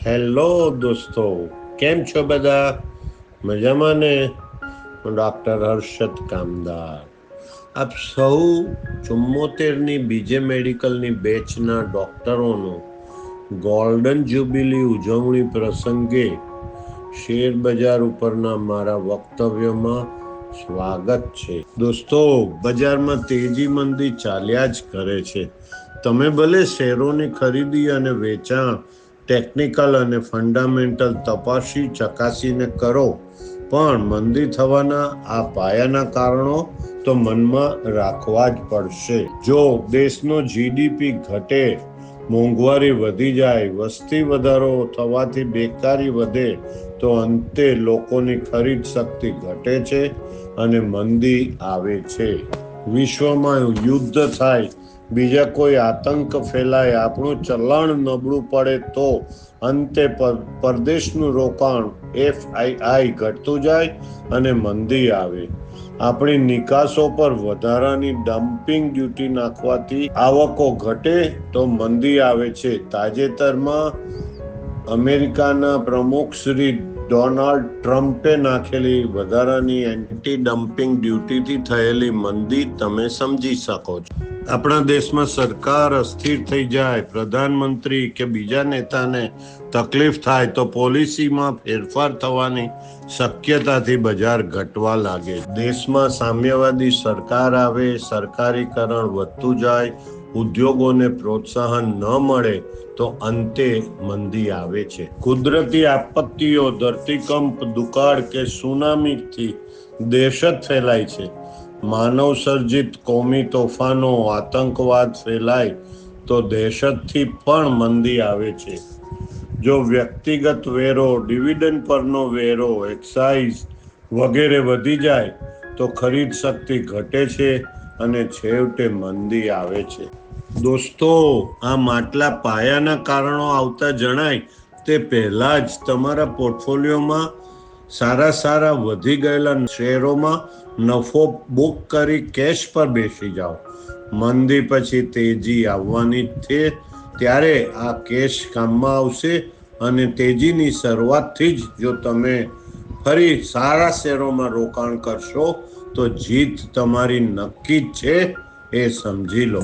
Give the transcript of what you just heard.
Hello દોસ્તો, કેમ છો બધા? મજામાં ને? હું ડૉક્ટર હર્ષદ કામદાર. આપ સૌ 74ની બીજે મેડિકલની બેચના ડૉક્ટરોનો ગોલ્ડન જ્યુબિલી ઉજવણી પ્રસંગે શેર બજાર ઉપરના મારા વક્તવ્યમાં સ્વાગત છે. દોસ્તો, બજારમાં તેજી મંદી ચાલ્યા જ કરે છે. તમે ભલે શેરોની ખરીદી અને વેચાણ ટેકનિકલ અને ફંડામેન્ટલ તપાસી ચકાસીને કરો, પણ મંદી થવાના આ પાયાના કારણો તો મનમાં રાખવા જ પડશે. જો દેશનો જીડીપી ઘટે, મોંઘવારી વધી જાય, વસ્તી વધારો થવાથી બેકારી વધે, તો અંતે લોકોની ખરીદ શક્તિ ઘટે છે અને મંદી આવે છે. વિશ્વમાં યુદ્ધ થાય, બીજા કોઈ આતંક ફેલાય, આપણું ચલણ નબળું પડે, તો અંતે પરદેશનું રોકાણ FII ઘટતું જાય અને મંદી આવે. આપણી નિકાસો પર વધારાની ડમ્પિંગ ડ્યુટી નાખવાથી આવકો ઘટે તો મંદી આવે છે. તાજેતરમાં અમેરિકાના પ્રમુખ શ્રી ડોનાલ્ડ ટ્રમ્પે નાખેલી વધારાની એન્ટી ડમ્પિંગ ડ્યુટીથી થયેલી મંદી તમે સમજી શકો છો. આપણા દેશમાં સરકાર અસ્થિર થઈ જાય, પ્રધાનમંત્રી કે બીજા નેતાને તકલીફ થાય તો પોલિસીમાં ફેરફાર થવાની શક્યતાથી બજાર ઘટવા લાગે. દેશમાં સામ્યવાદી સરકાર આવે, સરકારીકરણ વધતું જાય, ઉદ્યોગોને પ્રોત્સાહન ન મળે, તો અંતે મંદી આવે છે. કુદરતી આપત્તિઓ, ધરતીકંપ, દુકાળ કે સુનામીથી દહેશત ફેલાય છે. માનવ સર્જિત કોમી તોફાનો, આતંકવાદ ફેલાય તો દહેશતથી પણ મંદી આવે છે. જો વ્યક્તિગત વેરો, ડિવિડન્ડ પરનો વેરો, એક્સાઇઝ વગેરે વધી જાય તો ખરીદ શક્તિ ઘટે છે અને છેવટે મંદી આવે છે. દોસ્તો, આ માટલા પાયાના કારણો આવતા જણાય તે પહેલા જ તમારા પોર્ટફોલિયોમાં સારા વધી ગયેલા શેરોમાં નફો બુક કરી કેશ પર બેસી જાઓ. મંદી પછી તેજી આવવાની છે, ત્યારે આ કેશ કામમાં આવશે અને તેજીની શરૂઆતથી જ જો તમે ફરી સારા શેરોમાં રોકાણ કરશો તો જીત તમારી નક્કી જ છે, એ સમજી લો.